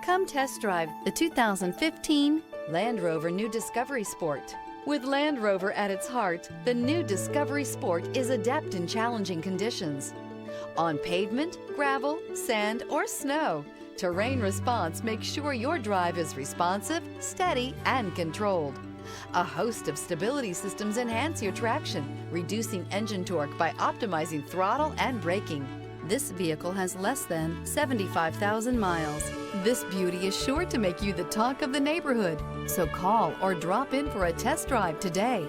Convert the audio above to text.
Come test drive the 2015 Land Rover New Discovery Sport. With Land Rover at its heart, the new Discovery Sport is adept in challenging conditions. On pavement, gravel, sand, or snow, terrain response makes sure your drive is responsive, steady, and controlled. A host of stability systems enhance your traction, reducing engine torque by optimizing throttle and braking. This vehicle has less than 75,000 miles. This beauty is sure to make you the talk of the neighborhood. So call or drop in for a test drive today.